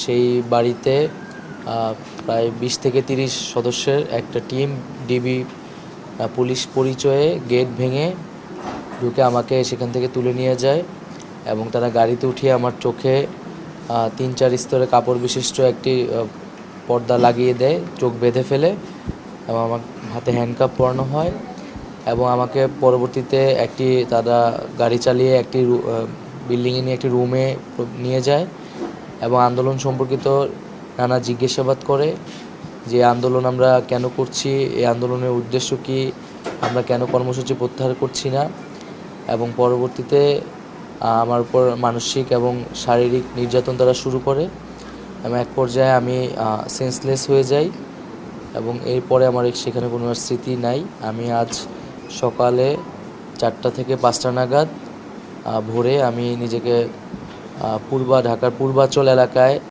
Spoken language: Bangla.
সেই বাড়িতে প্রায় ২০ থেকে ৩০ সদস্যের একটা টিম ডিবি পুলিশ পরিচয়ে গেট ভেঙে ঢুকে আমাকে সেখান থেকে তুলে নিয়ে যায় এবং তারা গাড়িতে উঠিয়ে আমার চোখে ৩-৪ স্তরে কাপড় বিশিষ্ট একটি পর্দা লাগিয়ে দেয়, চোখ বেঁধে ফেলে এবং আমার হাতে হ্যান্ডকাপ পরানো হয় এবং আমাকে পরবর্তীতে তারা গাড়ি চালিয়ে একটি বিল্ডিংয়ে নিয়ে একটি রুমে নিয়ে যায় এবং আন্দোলন সম্পর্কিত নানা জিজ্ঞাসাবাদ করে যে আন্দোলন আমরা কেন করছি, এই আন্দোলনের উদ্দেশ্য কী, আমরা কেন কর্মসূচি প্রত্যাহার করছি না এবং পরবর্তীতে আমার উপর মানসিক এবং শারীরিক নির্যাতন তারা শুরু করে এবং এক পর্যায়ে আমি সেন্সলেস হয়ে যাই এবং এরপরে আমার সেখানে কোনো স্মৃতি নাই। আমি আজ সকালে 4টা থেকে 5টা নাগাদ ভোরে আমি নিজেকে ঢাকার পূর্বাচল এলাকায়